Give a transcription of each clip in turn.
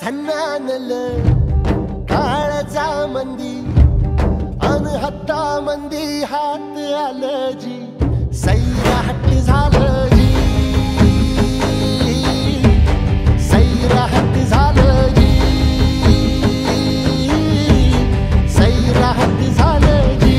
झन्नानल काळजा मंदी अन हत्ता मंदी हात आलं जी सैरा हट्ट झालं जी सैरा हट्ट झालं जी सैरा हट्ट झालं जी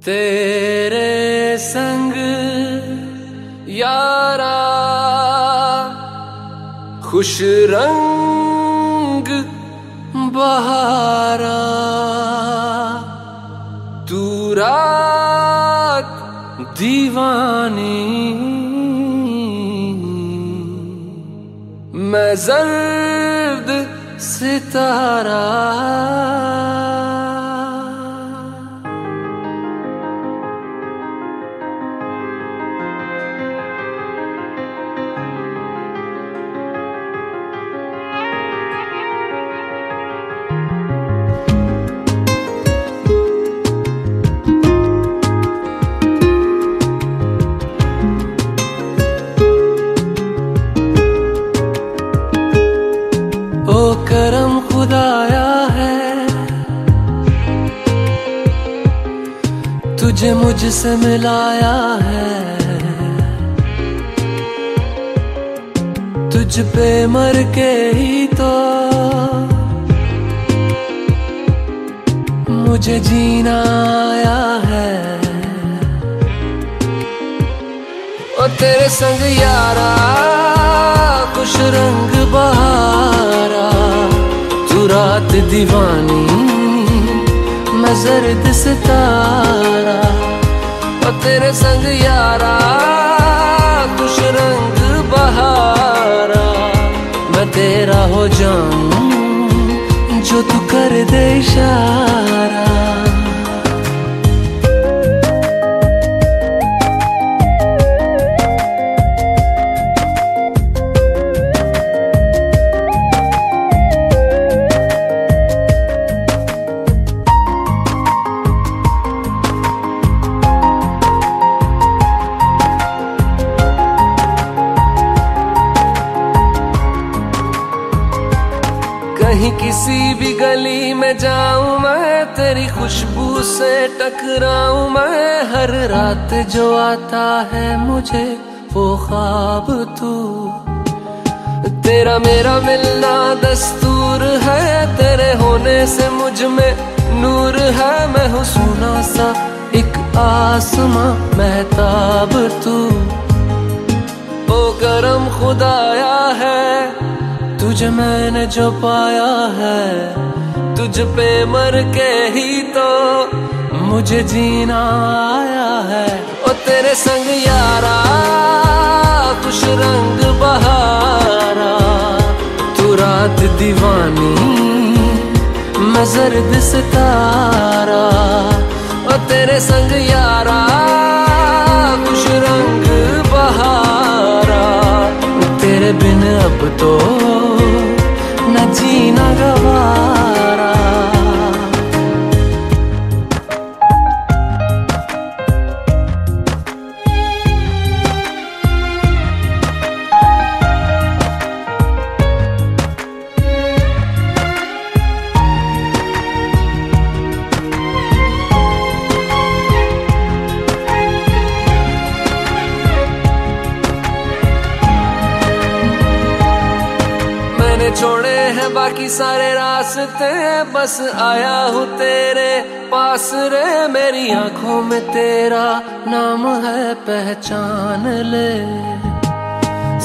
तेरे संग यारा खुश रंग बहारा, तू रात दीवानी, मैं जर्द सितारा। ओ करम खुदाया है, तुझे मुझसे मिलाया है, तुझ पे मर के ही तो मुझे जीना आया है। ओ तेरे संग यारा खुश रंग बहारा, तू रात दीवानी, मैं जर्द सितारा। ओ तेरे संग यारा खुश रंग बहारा, मैं तेरा हो जाऊं जो तू कर दे इशारा। कहीं किसी भी गली में जाऊं मैं, तेरी खुशबू से टकराऊं मैं, हर रात जो आता है मुझे वो ख्वाब तू। तेरा मेरा मिलना दस्तूर है, तेरे होने से मुझ में नूर है, मैं हूँ सोना सा एक आसमां महताब तू। ओ करम खुदाया है, तुझे मैंने जो पाया है, तुझ पे मर के ही तो मुझे जीना आया है। ओ तेरे संग यारा खुश रंग बहारा, तू रात दीवानी, मैं जर्द सितारा। ओ तेरे संग यारा खुश रंग बहारा, तेरे बिन अब तो न जीना गवारा। मैंने छोड़े हैं बाकी सारे रास्ते, बस आया हूँ तेरे पास रे, मेरी आंखों में तेरा नाम है पहचान ले।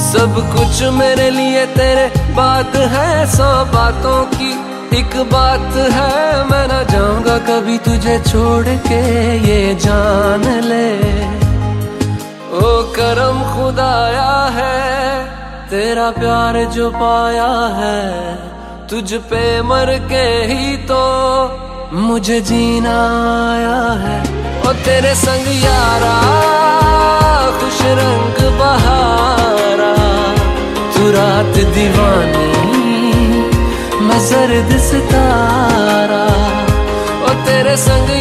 सब कुछ मेरे लिए तेरे बात है, 100 बातों की एक बात है, मैं ना जाऊंगा कभी तुझे छोड़ के ये जान ले। ओ करम खुदाया है, तेरा प्यार जो पाया है, तुझ पे मर के ही तो मुझे जीना आया है। ओ तेरे संग यारा खुश रंग बहारा, तू रात दीवानी, मैं जर्द सितारा। ओ तेरे संग